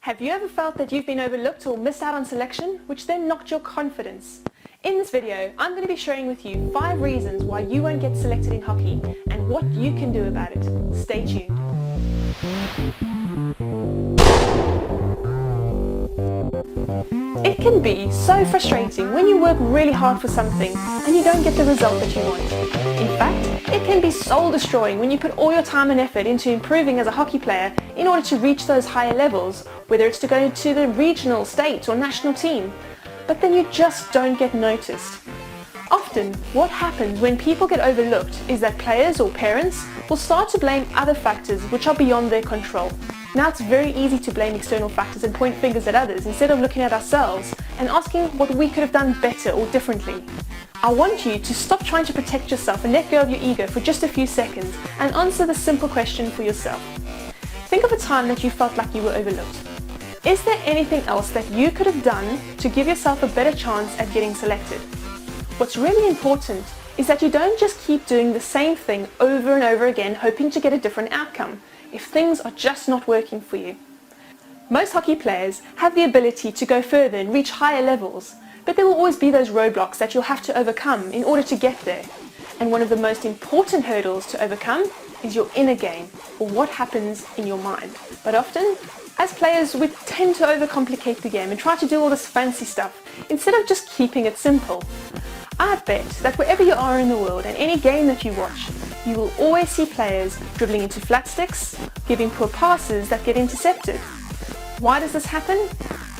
Have you ever felt that you've been overlooked or missed out on selection, which then knocked your confidence? In this video, I'm going to be sharing with you 5 reasons why you won't get selected in hockey and what you can do about it. Stay tuned. It can be so frustrating when you work really hard for something and you don't get the result that you want. In fact, it can be soul-destroying when you put all your time and effort into improving as a hockey player in order to reach those higher levels, whether it's to go to the regional, state or national team, but then you just don't get noticed. Often, what happens when people get overlooked is that players or parents will start to blame other factors which are beyond their control. Now it's very easy to blame external factors and point fingers at others instead of looking at ourselves and asking what we could have done better or differently. I want you to stop trying to protect yourself and let go of your ego for just a few seconds and answer the simple question for yourself. Think of a time that you felt like you were overlooked. Is there anything else that you could have done to give yourself a better chance at getting selected? What's really important is that you don't just keep doing the same thing over and over again hoping to get a different outcome if things are just not working for you. Most hockey players have the ability to go further and reach higher levels, but there will always be those roadblocks that you'll have to overcome in order to get there. And one of the most important hurdles to overcome is your inner game, or what happens in your mind. But often, as players, we tend to overcomplicate the game and try to do all this fancy stuff instead of just keeping it simple. I bet that wherever you are in the world and any game that you watch, you will always see players dribbling into flat sticks, giving poor passes that get intercepted. Why does this happen?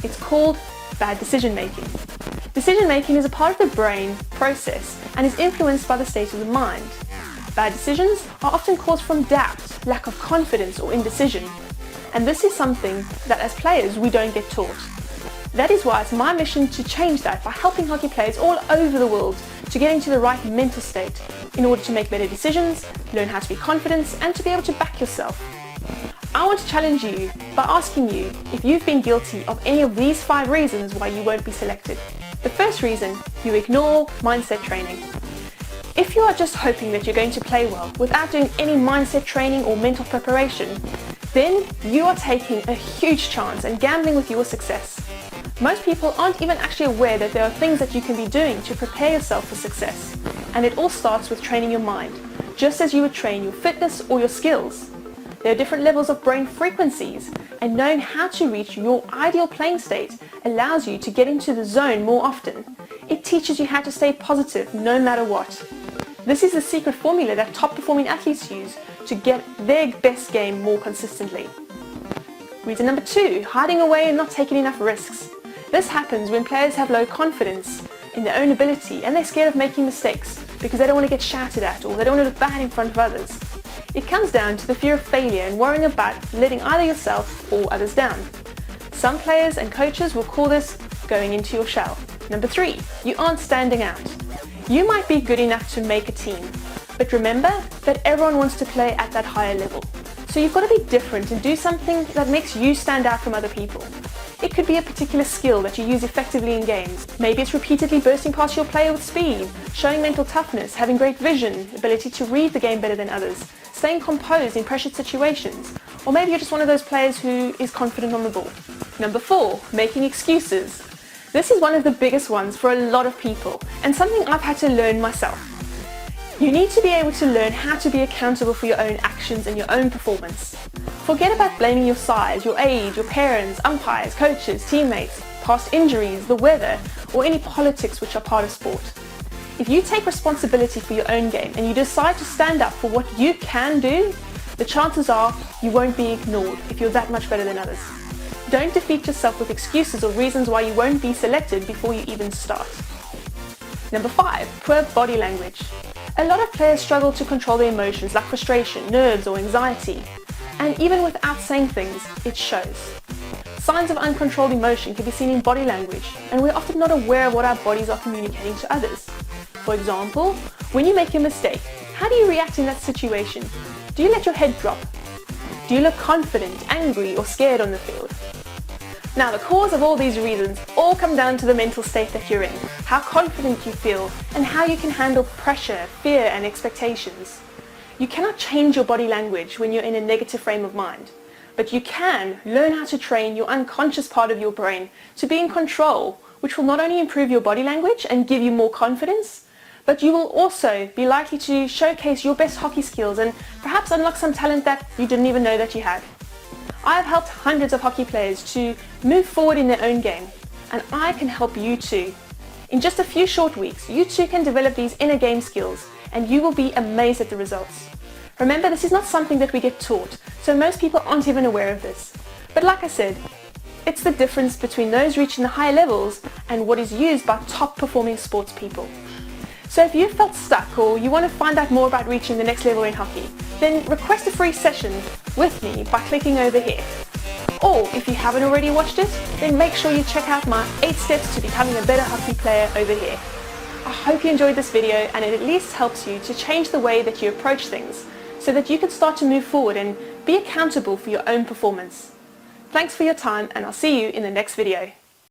It's called bad decision making. Decision making is a part of the brain process and is influenced by the state of the mind. Bad decisions are often caused from doubt, lack of confidence or indecision. And this is something that as players we don't get taught. That is why it's my mission to change that by helping hockey players all over the world to get into the right mental state in order to make better decisions, learn how to be confident and to be able to back yourself. I want to challenge you by asking you if you've been guilty of any of these 5 reasons why you won't be selected. The first reason, you ignore mindset training. If you are just hoping that you're going to play well without doing any mindset training or mental preparation, then you are taking a huge chance and gambling with your success. Most people aren't even actually aware that there are things that you can be doing to prepare yourself for success. And it all starts with training your mind, just as you would train your fitness or your skills. There are different levels of brain frequencies, and knowing how to reach your ideal playing state allows you to get into the zone more often. It teaches you how to stay positive no matter what. This is the secret formula that top performing athletes use to get their best game more consistently. Reason number 2, hiding away and not taking enough risks. This happens when players have low confidence in their own ability and they're scared of making mistakes because they don't want to get shouted at or they don't want to look bad in front of others. It comes down to the fear of failure and worrying about letting either yourself or others down. Some players and coaches will call this going into your shell. Number 3, you aren't standing out. You might be good enough to make a team, but remember that everyone wants to play at that higher level. So you've got to be different and do something that makes you stand out from other people. It could be a particular skill that you use effectively in games. Maybe it's repeatedly bursting past your player with speed, showing mental toughness, having great vision, ability to read the game better than others, staying composed in pressured situations, or maybe you're just one of those players who is confident on the ball. Number 4, making excuses. This is one of the biggest ones for a lot of people and something I've had to learn myself. You need to be able to learn how to be accountable for your own actions and your own performance. Forget about blaming your size, your age, your parents, umpires, coaches, teammates, past injuries, the weather, or any politics which are part of sport. If you take responsibility for your own game and you decide to stand up for what you can do, the chances are you won't be ignored if you're that much better than others. Don't defeat yourself with excuses or reasons why you won't be selected before you even start. Number 5, poor body language. A lot of players struggle to control their emotions like frustration, nerves or anxiety. And even without saying things, it shows. Signs of uncontrolled emotion can be seen in body language, and we're often not aware of what our bodies are communicating to others. For example, when you make a mistake, how do you react in that situation? Do you let your head drop? Do you look confident, angry or scared on the field? Now the cause of all these reasons all come down to the mental state that you're in, how confident you feel, and how you can handle pressure, fear and expectations. You cannot change your body language when you're in a negative frame of mind, but you can learn how to train your unconscious part of your brain to be in control, which will not only improve your body language and give you more confidence, but you will also be likely to showcase your best hockey skills and perhaps unlock some talent that you didn't even know that you had. I've helped hundreds of hockey players to move forward in their own game, and I can help you too. In just a few short weeks, you too can develop these inner game skills, and you will be amazed at the results. Remember, this is not something that we get taught, so most people aren't even aware of this. But like I said, it's the difference between those reaching the higher levels and what is used by top performing sports people. So if you felt stuck or you want to find out more about reaching the next level in hockey, then request a free session with me by clicking over here. Or if you haven't already watched it, then make sure you check out my 8 steps to becoming a better hockey player over here. I hope you enjoyed this video and it at least helps you to change the way that you approach things so that you can start to move forward and be accountable for your own performance. Thanks for your time, and I'll see you in the next video.